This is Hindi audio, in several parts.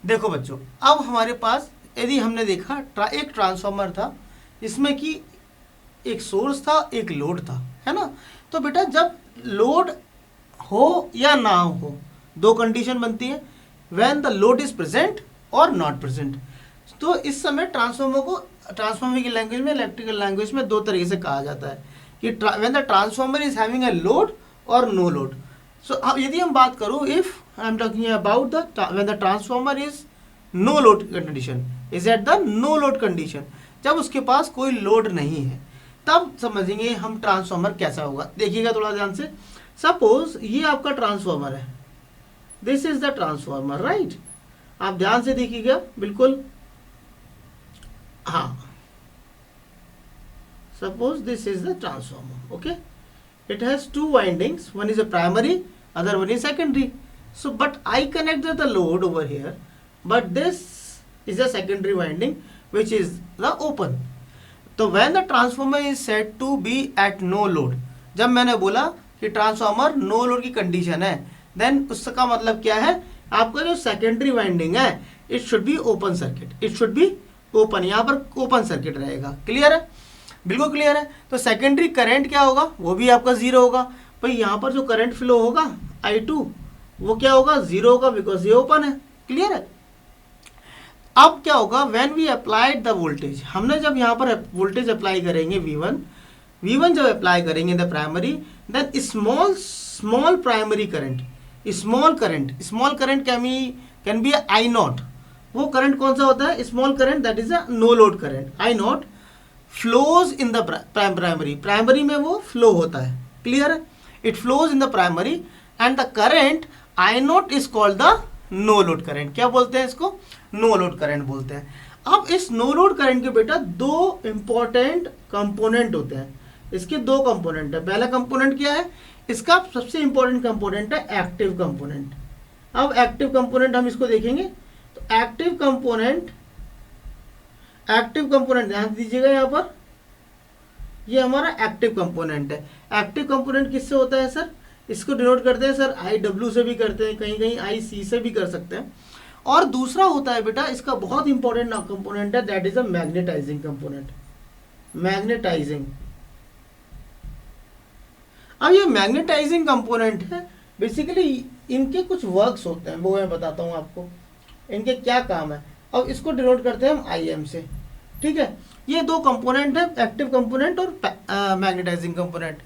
देखो बच्चों, अब हमारे पास यदि हमने देखा एक ट्रांसफार्मर था इसमें कि एक सोर्स था, एक लोड था, है ना। तो बेटा जब लोड हो या ना हो, दो कंडीशन बनती है, when the load is present और नॉट प्रेजेंट। तो इस समय ट्रांसफार्मर को, ट्रांसफार्मर की लैंग्वेज में, इलेक्ट्रिकल लैंग्वेज में दो तरीके से कहा जाता है कि when the transformer is having a load और नो लोड। सो अब यदि हम बात करूं, if I am talking about the when the transformer is no load condition, is at the no load condition, जब उसके पास कोई लोड नहीं है, तब समझेंगे हम ट्रांसफार्मर कैसा होगा। देखिएगा थोड़ा ध्यान से। सपोज ये आपका ट्रांसफार्मर है, this is the transformer, right. आप ध्यान से देखिएगा बिल्कुल। हाँ, suppose this is the transformer, okay, it has two windings, one is a primary, other one is secondary. So but I connected the load over here, but this is a secondary winding which is the open. तो when the transformer is said to be at no load, जब मैंने बोला कि ट्रांसफार्मर नो लोड की कंडीशन है, देन उसका मतलब क्या है, आपका जो सेकेंडरी वाइंडिंग है it should be open circuit, it should be open, यहाँ पर ओपन सर्किट रहेगा। क्लियर है, बिल्कुल क्लियर है। तो सेकेंडरी करंट क्या होगा, वो भी आपका जीरो होगा। भाई यहाँ पर जो करंट फ्लो होगा I2, वो क्या होगा, जीरो होगा, बिकॉज ये ओपन है। क्लियर है। अब क्या होगा, when we applied the voltage, हमने जब यहाँ पर वोल्टेज अप्लाई करेंगे V1 जब अप्लाई करेंगे the primary, then small primary current, small current can be I0। वो करंट कौन सा होता है, small current, that is a no load current, I0 flows in the primary में वो फ्लो होता है। क्लियर है, it flows in the primary and the current I0 is called the no load current. क्या बोलते हैं इसको, नो लोड करंट बोलते हैं। अब इस नो लोड करंट के बेटा दो इंपॉर्टेंट कंपोनेंट होते हैं, इसके दो कंपोनेंट है। पहला कंपोनेंट क्या है, इसका सबसे इंपॉर्टेंट कंपोनेंट है एक्टिव कंपोनेंट। अब एक्टिव कंपोनेंट हम इसको देखेंगे, तो एक्टिव कंपोनेंट ध्यान दीजिएगा, यहाँ पर ये हमारा एक्टिव कंपोनेंट है। एक्टिव कंपोनेंट किससे होता है सर, इसको डिनोट करते हैं सर IW से भी करते हैं, कहीं कहीं IC से भी कर सकते हैं। और दूसरा होता है बेटा, इसका बहुत इंपॉर्टेंट कंपोनेंट है, that is a magnetizing component, magnetizing. अब ये मैग्नेटाइजिंग कंपोनेंट है, बेसिकली इनके कुछ वर्क्स होते हैं, वो मैं बताता हूँ आपको, इनके क्या काम है। अब इसको डिनोट करते हैं हम IM से। ठीक है, ये दो कंपोनेंट है, एक्टिव कंपोनेंट और मैग्नेटाइजिंग कंपोनेंट।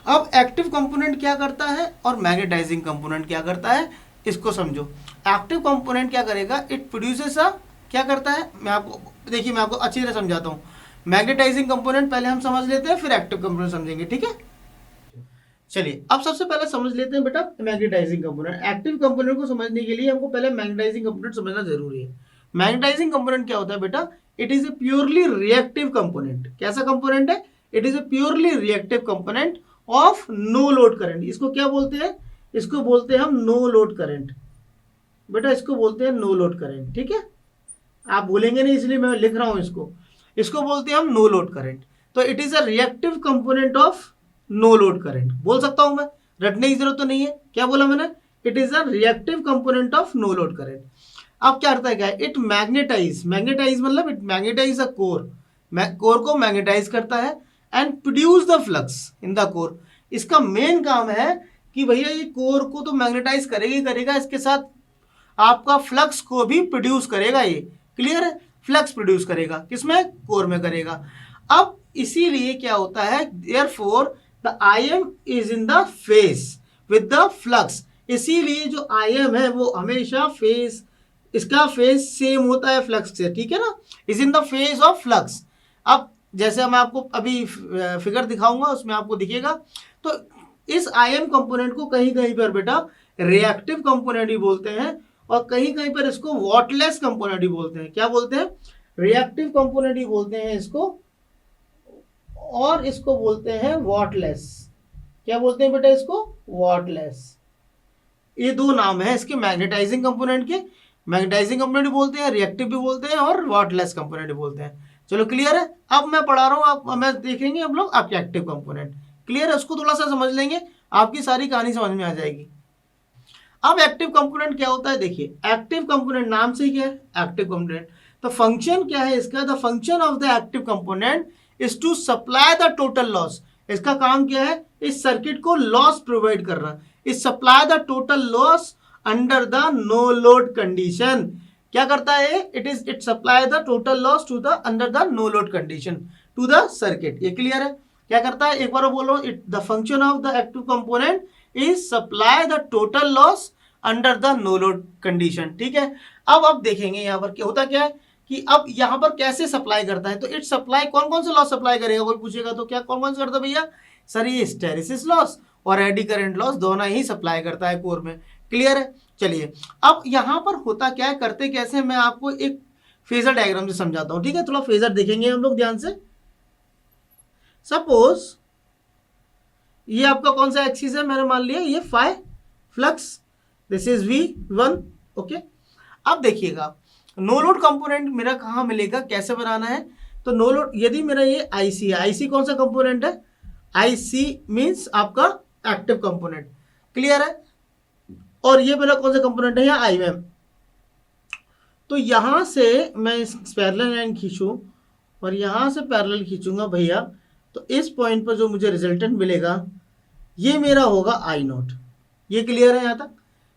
अब एक्टिव कंपोनेंट क्या करता है और मैग्नेटाइजिंग कंपोनेंट क्या करता है, इसको समझो। एक्टिव कंपोनेंट क्या करेगा, इट प्रोड्यूसेस अ, क्या करता है, मैं आपको देखिए, मैं आपको अच्छी तरह समझाता हूँ। मैग्नेटाइजिंग कंपोनेंट पहले हम समझ लेते हैं, फिर एक्टिव कंपोनेंट समझेंगे। ठीक है, चलिए अब सबसे पहले समझ लेते हैं बेटा मैग्नेटाइजिंग कंपोनेंट। एक्टिव कंपोनेंट को समझने के लिए हमको पहले मैग्नेटाइजिंग कंपोनेंट समझना जरूरी है। मैग्नेटाइजिंग कंपोनेंट क्या होता है बेटा, it is a purely reactive component. कैसा कंपोनेंट है, it is a purely reactive component of no load current. इसको क्या बोलते हैं, इसको बोलते हैं हम नो लोड करंट। बेटा इसको बोलते हैं नो लोड करंट। ठीक है, आप बोलेंगे नहीं इसलिए मैं लिख रहा हूं इसको, इसको बोलते हैं हम नो लोड करंट। तो it is a reactive component of no load current, बोल सकता हूं मैं, रटने की जरूरत तो नहीं है। क्या बोला मैंने, it is a reactive component of no load current. अब क्या करता है, क्या इट मैग्नेटाइज मतलब it magnetize a core, core को मैग्नेटाइज करता है and produce the flux in the core. इसका मेन काम है कि भैया ये कोर को तो मैग्नेटाइज करेगा ही करेगा, इसके साथ आपका फ्लक्स को भी प्रोड्यूस करेगा ये। क्लियर है, फ्लक्स प्रोड्यूस करेगा, किसमें, कोर में करेगा। अब इसीलिए क्या होता है, therefore the IM is in the face with the flux. इसीलिए जो IM है वो हमेशा फेस, इसका फेस सेम होता है फ्लक्स से। ठीक है ना, is in the face of flux. अब जैसे मैं आपको अभी फिगर दिखाऊंगा उसमें आपको दिखेगा। तो इस IM कंपोनेंट को कहीं कहीं पर बेटा रिएक्टिव कंपोनेंट ही बोलते हैं, और कहीं कहीं पर इसको वॉटलेस कंपोनेंट ही बोलते हैं। क्या बोलते हैं, रिएक्टिव कंपोनेंट ही बोलते हैं इसको, और इसको बोलते हैं वॉटलेस। क्या बोलते हैं बेटा इसको, वॉटलेस। ये दो नाम है इसके मैग्नेटाइजिंग कंपोनेंट के। मैग्नेटाइजिंग कंपोनेंट भी बोलते हैं, रिएक्टिव भी बोलते हैं, और वॉटलेस कंपोनेंट भी बोलते हैं। चलो क्लियर है। अब मैं पढ़ा रहा हूँ, आप मैं देखेंगे हम लोग आपके एक्टिव कंपोनेंट। क्लियर है, उसको थोड़ा सा समझ लेंगे, आपकी सारी कहानी समझ में आ जाएगी। अब एक्टिव कंपोनेंट क्या होता है, देखिए एक्टिव कंपोनेंट नाम से ही क्या है एक्टिव कंपोनेंट, तो फंक्शन क्या है इसका, the function of the active component is to supply the total loss. इसका काम क्या है, इस सर्किट को लॉस प्रोवाइड करना, is supply the total loss under the no load condition. क्या करता है, it supply the total loss to the under the no load condition to the circuit. ये क्लियर है, क्या करता है, एक बार बोलो, it the function of the active component is supply the total loss under the no load condition. ठीक है, अब देखेंगे यहाँ पर क्या होता क्या है कि अब यहाँ पर कैसे सप्लाई करता है, तो इट सप्लाई कौन कौन से लॉस सप्लाई करेगा, कोई पूछेगा तो क्या कौन कौन से करता है भैया, सर ये हिस्टैरिसीस लॉस और एडी करंट लॉस दोनों ही सप्लाई करता है कोर में। क्लियर है, चलिए अब यहाँ पर होता क्या है, करते कैसे, मैं आपको एक फेजर डायग्राम से समझाता हूँ। ठीक है, थोड़ा फेजर देखेंगे हम लोग ध्यान से। सपोज ये आपका कौन सा एक्सिस है, मैंने मान लिया ये phi flux, this is V1। Okay, अब देखिएगा नो लोड कंपोनेंट मेरा कहाँ मिलेगा, कैसे बनाना है, तो नो लोड यदि मेरा ये IC है, IC कौन सा कंपोनेंट है, IC मीन्स आपका एक्टिव कंपोनेंट। क्लियर है, और ये मेरा कौन सा कंपोनेंट है, यहाँ IM। तो यहां से मैं इस पैरेलल लाइन खींचूं और यहां से पैरेलल खींचूंगा भैया, तो इस पॉइंट पर जो मुझे रिजल्टेंट मिलेगा ये मेरा होगा I0। ये क्लियर है, यहाँ तक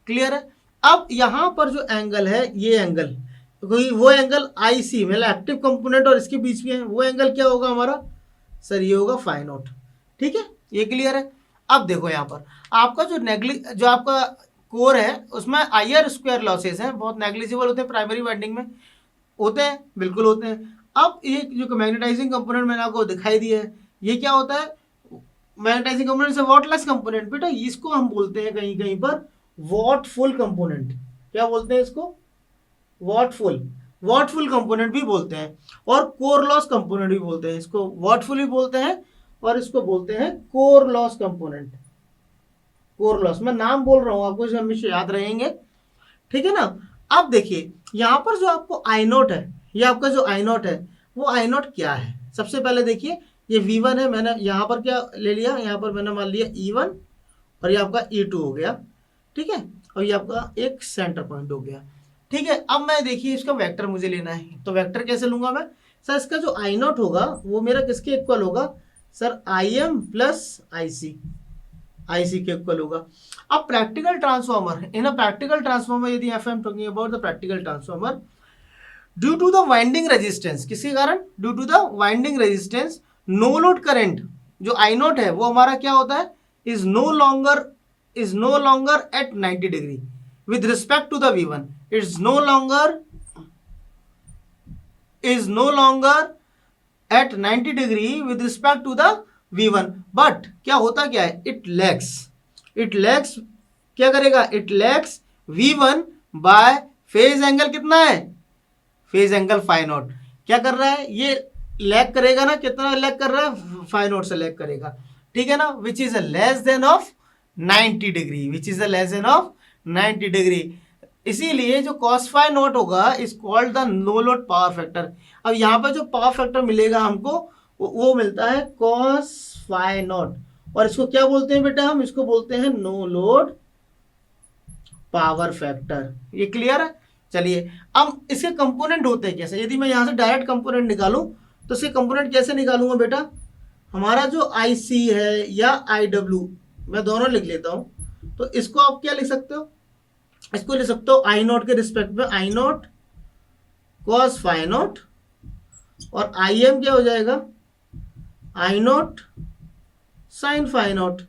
क्लियर है। अब यहां पर जो एंगल है, ये एंगल कोई वो एंगल IC मतलब एक्टिव कंपोनेंट और इसके बीच में है, वो एंगल क्या होगा हमारा, सर ये होगा φ0। ठीक है, ये क्लियर है। अब देखो यहाँ पर आपका जो आपका कोर है उसमें IR² लॉसेस हैं, बहुत नेग्लिजिबल होते हैं, प्राइमरी वाइंडिंग में होते हैं, बिल्कुल होते हैं। अब ये जो मैग्नेटाइजिंग कंपोनेंट मैंने आपको दिखाई दिया है, ये क्या होता है, मैग्नेटाइजिंग कंपोनेंट से वॉटलेस कंपोनेंट, बेटा इसको हम बोलते हैं कहीं कहीं पर वॉटफुल कंपोनेंट। क्या बोलते हैं इसको, वॉटफुल कंपोनेंट भी बोलते हैं, और कोर लॉस कंपोनेंट भी बोलते हैं। इसको वॉटफुल भी बोलते हैं और इसको बोलते हैं core loss component. Core loss मैं नाम बोल रहा हूं आपको, इसे हमेशा याद रहेंगे। ठीक है ना। अब देखिए यहाँ पर जो आपको I0 है, ये आपका जो I0 है वो I0 क्या है, सबसे पहले देखिए ये V1 है, मैंने यहाँ पर क्या ले लिया, यहाँ पर मैंने मान लिया E1 और ये आपका E2 हो गया। ठीक है, और ये आपका एक सेंटर पॉइंट हो गया। ठीक है, अब मैं देखिए इसका वेक्टर मुझे लेना है, तो वेक्टर कैसे लूंगा मैं, सर इसका जो I0 होगा वो मेरा किसके इक्वल होगा, सर IM प्लस IC के इक्वल होगा। अब practical transformer, in a practical transformer यदि if am talking about the practical transformer, due to the winding resistance, किसके कारण, due to the winding resistance, no load current जो I0 है वो हमारा क्या होता है, is no longer at 90 degree with respect to the V1, it's no longer at 90 degree with respect to the V1, but क्या होता क्या है, it lags क्या करेगा, it lags V1 by phase angle कितना है, फेज एंगल φ0। क्या कर रहा है, ये लैग करेगा ना, कितना लैग कर रहा है, φ0 से लैग करेगा। ठीक है ना, which is less than of 90 degree, which is less than of 90 degree. इसीलिए जो cos φ0 होगा is called the no load power factor. अब यहाँ पर जो पावर फैक्टर मिलेगा हमको वो मिलता है cos φ0, और इसको क्या बोलते हैं बेटा, हम इसको बोलते हैं नो लोड पावर फैक्टर। ये क्लियर है। चलिए अब इसके कंपोनेंट होते हैं कैसे, यदि मैं यहाँ से डायरेक्ट कंपोनेंट निकालूं तो इसके कंपोनेंट कैसे निकालूंगा बेटा, हमारा जो IC है या IW, मैं दोनों लिख लेता हूं, तो इसको आप क्या लिख सकते हो, इसको लिख सकते हो I0 के रिस्पेक्ट में I0 cos φ0, और IM क्या हो जाएगा, I0 sin φ0।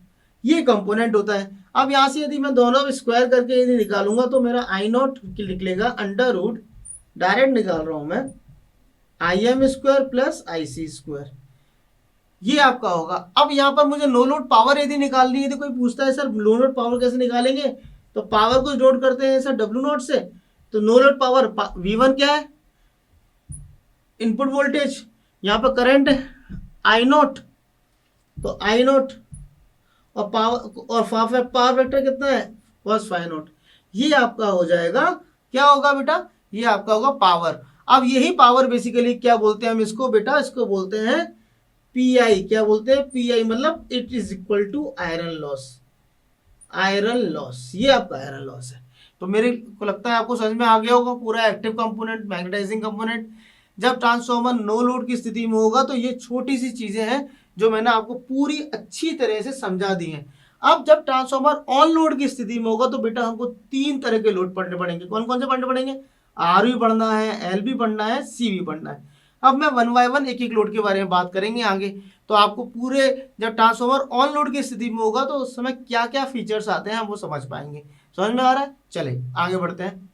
ये कंपोनेंट होता है। अब यहां से यदि मैं दोनों स्क्वायर करके यदि निकालूंगा तो मेरा I0 निकलेगा अंडर रूट, डायरेक्ट निकाल रहा हूं मैं, IM² प्लस IC², ये आपका होगा। अब यहाँ पर मुझे नो लोड पावर यदि निकालनी है, यदि कोई पूछता है सर नो लोड पावर कैसे निकालेंगे, तो पावर को डिनोट करते हैं सर W0 से, तो नो लोड पावर V1 क्या है, इनपुट वोल्टेज, यहाँ पर करंट है I0, तो I0 और पावर फैक्टर कितना है, cos φ0। ये आपका हो जाएगा, क्या होगा बेटा, ये आपका होगा पावर। अब यही पावर बेसिकली क्या बोलते हैं हम इसको बेटा, इसको बोलते हैं PI। क्या बोलते हैं, PI मतलब it is equal to iron loss. Iron loss, ये आपका आयरन लॉस है। तो मेरे को लगता है आपको समझ में आ गया होगा पूरा एक्टिव कंपोनेंट, मैग्नेटाइजिंग कंपोनेंट। जब ट्रांसफार्मर नो लोड की स्थिति में होगा तो ये छोटी सी चीजें हैं जो मैंने आपको पूरी अच्छी तरह से समझा दी हैं। अब जब ट्रांसफार्मर ऑन लोड की स्थिति में होगा तो बेटा हमको 3 तरह के लोड पढ़ने पड़ेंगे। कौन कौन से पढ़ने पड़ेंगे? आर भी पढ़ना है, एल भी पढ़ना है, सी भी पढ़ना है। अब मैं वन बाय वन एक एक लोड के बारे में बात करेंगे आगे। तो आपको पूरे, जब ट्रांसफार्मर ऑन लोड की स्थिति में होगा तो उस समय क्या क्या फीचर्स आते हैं हम वो समझ पाएंगे। समझ में आ रहा है? चले आगे बढ़ते हैं।